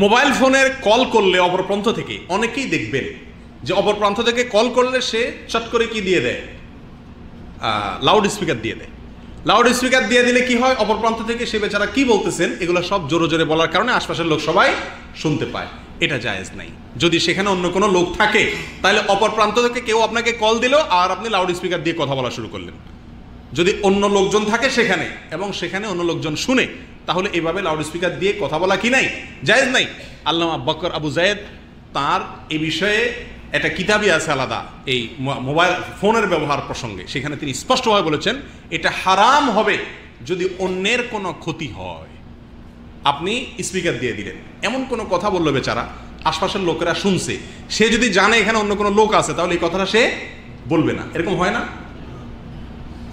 Mobile ফোনের call করলে অপর প্রান্ত থেকে অনেকেই দেখবেন যে অপর প্রান্ত থেকে কল করলে সে চট করে কি দিয়ে দেয়, লাউড স্পিকার দিয়ে দেয়। লাউড স্পিকার দিয়ে দিলে কি হয়, অপর প্রান্ত থেকে সে বেচারা কি বলতেছেন এগুলো সব জোরে জোরে বলার কারণে আশপাশের লোক সবাই শুনতে পায়। এটা জায়েজ নাই। যদি সেখানে অন্য কোনো লোক থাকে তাহলে অপর প্রান্ত থেকে কেউ আপনাকে কল দিল আর আপনি লাউড স্পিকার দিয়ে কথা বলা শুরু করলেন, যদি অন্য লোকজন থাকে সেখানে এবং সেখানে অন্য লোকজন শুনে, তাহলে এভাবে লাউড স্পিকার দিয়ে কথা বলা কি নাই, জায়েজ নাই। আল্লামা বকর আবু জায়েদ তার এই বিষয়ে একটা কিতাবই আছে আলাদা, এই মোবাইল ফোনের ব্যবহার প্রসঙ্গে। সেখানে তিনি স্পষ্টভাবে বলেছেন এটা হারাম হবে যদি অন্যের কোনো ক্ষতি হয়। আপনি স্পিকার দিয়ে দিলেন, এমন কোনো কথা বললো বেচারা, আশপাশের লোকেরা শুনছে, সে যদি জানে এখানে অন্য কোনো লোক আছে তাহলে এই কথাটা সে বলবে না। এরকম হয় না?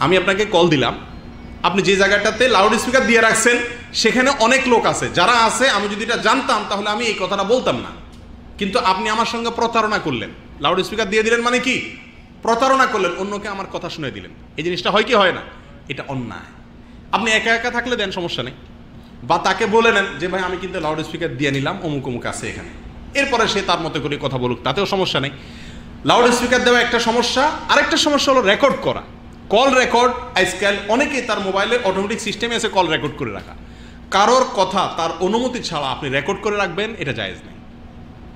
আমি আপনাকে কল দিলাম, আপনি যে জায়গাটাতে লাউড স্পিকার দিয়ে রাখছেন সেখানে অনেক লোক আছে, যারা আছে আমি যদি এটা জানতাম তাহলে আমি এই কথাটা বলতাম না, কিন্তু আপনি আমার সঙ্গে প্রতারণা করলেন। লাউড স্পিকার দিয়ে দিলেন মানে কি? প্রতারণা করলেন, অন্যকে আমার কথা শুনে দিলেন। এই জিনিসটা হয় কি হয় না? এটা অন্যায়। আপনি একা একা থাকলে দেন, সমস্যা নেই, বা তাকে বলে নেন যে ভাই আমি কিন্তু লাউড স্পিকার দিয়ে নিলাম, অমুক অমুক আছে এখানে, এরপরে সে তার মতো করে কথা বলুক, তাতেও সমস্যা নেই। লাউড স্পিকার দেওয়া একটা সমস্যা, আরেকটা সমস্যা হলো রেকর্ড করা। কল রেকর্ড আজকাল অনেকেই তার মোবাইলে অটোমেটিক সিস্টেমে এসে কল রেকর্ড করে রাখা। কারোর কথা তার অনুমতি ছাড়া আপনি রেকর্ড করে রাখবেন, এটা জায়েজ নেই।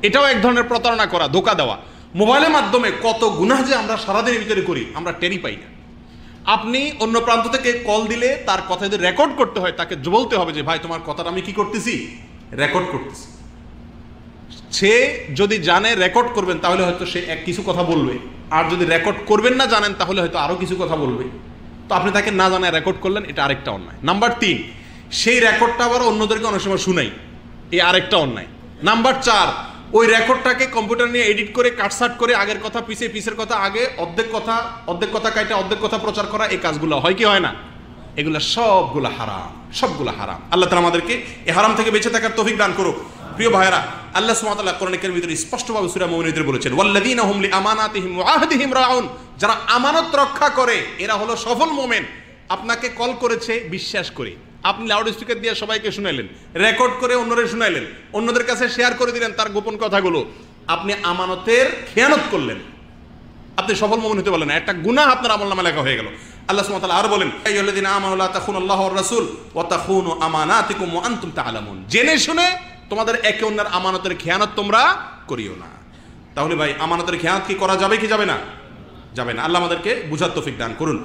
এটাও এক ধরনের প্রতারণা করা, ধোঁকা দেওয়া। মোবাইলের মাধ্যমে কত গুনাহ যে আমরা সারাদিনের ভিতরে করি আমরা টেরই পাই না। আপনি অন্য প্রান্ত থেকে কল দিলে তার কথা যদি রেকর্ড করতে হয় তাকে বলতে হবে যে ভাই তোমার কথাটা আমি কি করতেছি, রেকর্ড করতেছি। সে যদি জানে রেকর্ড করবেন তাহলে হয়তো সে কিছু কথা বলবে, আর যদি রেকর্ড করবেন না জানেন তাহলে হয়তো আরো কিছু কথা বলবে। তো আপনি তাকে না জানায় রেকর্ড করলেন, এটা আরেকটা অন্যায়। নাম্বার 3, সেই রেকর্ডটা আবার অন্যদেরকে অনেক সময় শুনাই, এই আরেকটা অন্যায়। নাম্বার 4, ওই রেকর্ডটাকে কম্পিউটার নিয়ে এডিট করে কাটসাট করে আগের কথা পিছে, পিছের কথা আগে, অর্ধেক কথা কাইটা অর্ধেক কথা প্রচার করা, এই কাজগুলো হয় কি হয় না? এগুলো সবগুলো হারাম, সবগুলো হারাম। আল্লাহ তাআলা আমাদেরকে এই হারাম থেকে বেঁচে থাকার তৌফিক দান করুক। প্রিয় ভাইরা, আল্লাহ সুবহানাহু ওয়া তাআলা কোরআন কারীমের ভিতরে স্পষ্টভাবে সূরা মুমিনুনে বলেছেন ওয়াল্লাযীনা হুম লিআমানাতিহিম ওয়া আহদিহিম রাউন, যারা আমানত রক্ষা করে এরা হলো সফল মুমিন। আপনাকে কল করেছে বিশ্বাস করে, আপনি লাউড স্পিকার দিয়ে সবাইকে শুনাইলেন, রেকর্ড করে অন্যদের শুনাইলেন, অন্যদের কাছে শেয়ার করে দিলেন তার গোপন কথাগুলো, আপনি আমানতের খেয়ানত করলেন, আপনি সফল মুমিন হতে পারলেন না, একটা গুনাহ আপনার আমলনামায় লেখা হয়ে গেল। আল্লাহ সুবহানাহু ওয়া তাআলা আর বলেন আইয়ুহাল্লাযীনা আমানু লা তাখুনুল্লাহ ওয়ার রাসূল ওয়া তাখুনু আমানাতিকুম ওয়া আনতুম তা'লামুন, জেনে শুনে তোমাদের একে অন্যের আমানতের খেয়ানত তোমরা করিও না। তাহলে ভাই আমানতের খেয়ানত কি করা যাবে কি যাবে না? যাবে না। আল্লাহ আমাদেরকে বুঝার তৌফিক দান করুন।